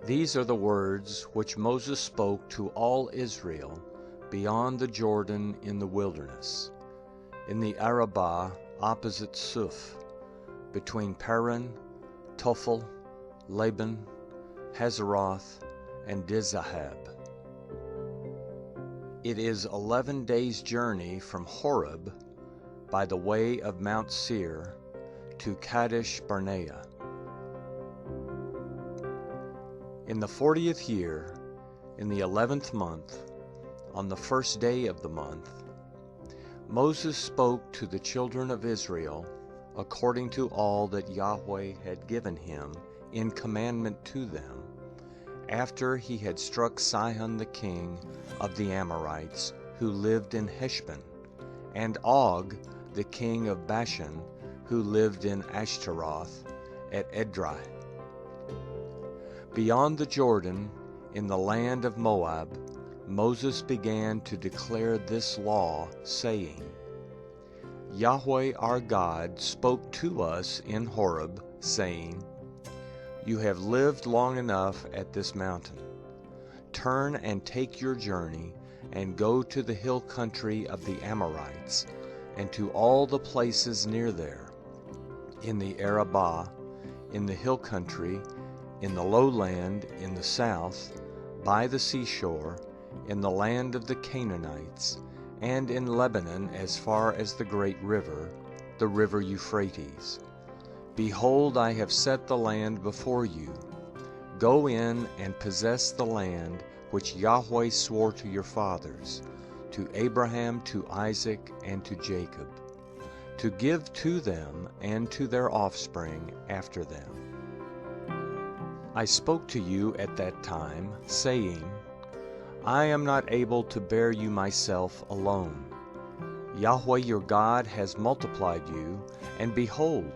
These are the words which Moses spoke to all Israel beyond the Jordan in the wilderness, in the Arabah opposite Suf, between Paran, Tophel, Laban, Hazeroth, and Dizahab. It is 11 days' journey from Horeb by the way of Mount Seir to Kadesh Barnea. In the 40th year, in the 11th month, on the first day of the month, Moses spoke to the children of Israel according to all that Yahweh had given him in commandment to them, after he had struck Sihon the king of the Amorites, who lived in Heshbon, and Og the king of Bashan, who lived in Ashtaroth at Edrei. Beyond the Jordan, in the land of Moab, Moses began to declare this law, saying, Yahweh our God spoke to us in Horeb, saying, You have lived long enough at this mountain. Turn and take your journey, and go to the hill country of the Amorites, and to all the places near there, in the Arabah, in the hill country, in the lowland, in the south, by the seashore, in the land of the Canaanites, and in Lebanon as far as the great river, the river Euphrates. Behold, I have set the land before you. Go in and possess the land which Yahweh swore to your fathers, to Abraham, to Isaac, and to Jacob, to give to them and to their offspring after them. I spoke to you at that time, saying, I am not able to bear you myself alone. Yahweh your God has multiplied you, and behold,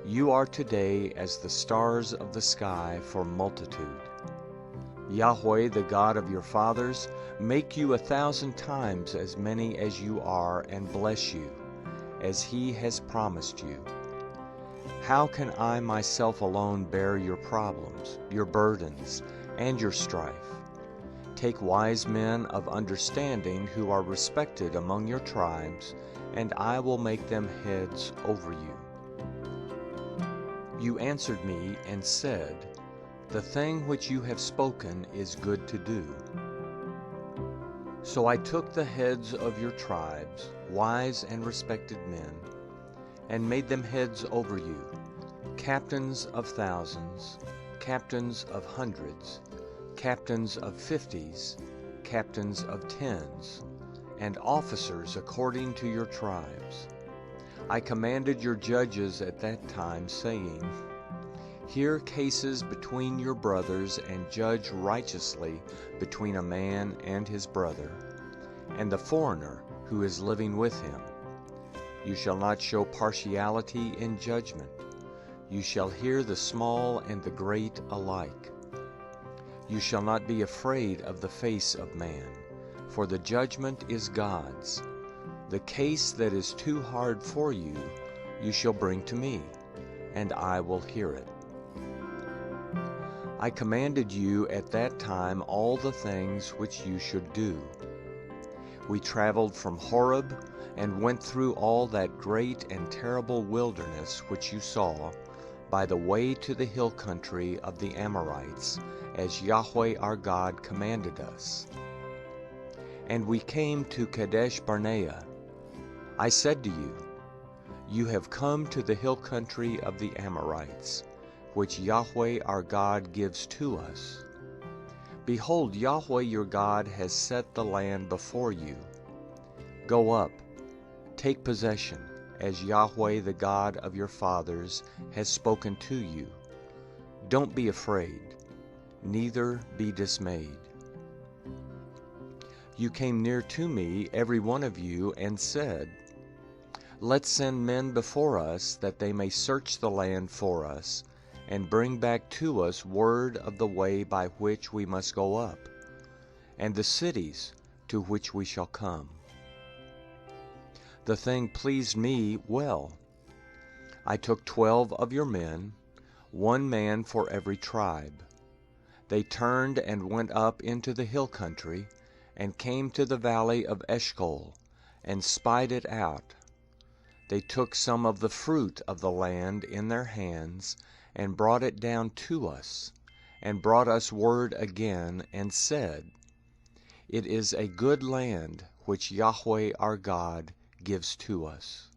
you are today as the stars of the sky for multitude. Yahweh, the God of your fathers, make you 1,000 times as many as you are, and bless you, as he has promised you. How can I myself alone bear your problems, your burdens, and your strife? Take wise men of understanding who are respected among your tribes, and I will make them heads over you. You answered me and said, The thing which you have spoken is good to do. So I took the heads of your tribes, wise and respected men, and made them heads over you, captains of thousands, captains of hundreds, captains of 50s, captains of 10s, and officers according to your tribes. I commanded your judges at that time, saying, Hear cases between your brothers, and judge righteously between a man and his brother, and the foreigner who is living with him. You shall not show partiality in judgment. You shall hear the small and the great alike. You shall not be afraid of the face of man, for the judgment is God's. The case that is too hard for you, you shall bring to me, and I will hear it. I commanded you at that time all the things which you should do. We traveled from Horeb, and went through all that great and terrible wilderness which you saw, by the way to the hill country of the Amorites, as Yahweh our God commanded us. And we came to Kadesh Barnea. I said to you, You have come to the hill country of the Amorites, which Yahweh our God gives to us. Behold, Yahweh your God has set the land before you. Go up, take possession, as Yahweh the God of your fathers has spoken to you. Don't be afraid, neither be dismayed. You came near to me, every one of you, and said, Let's send men before us, that they may search the land for us, and bring back to us word of the way by which we must go up, and the cities to which we shall come. The thing pleased me well. I took 12 of your men, 1 man for every tribe. They turned and went up into the hill country, and came to the valley of Eshcol, and spied it out. They took some of the fruit of the land in their hands, and brought it down to us, and brought us word again, and said, It is a good land which Yahweh our God gives to us.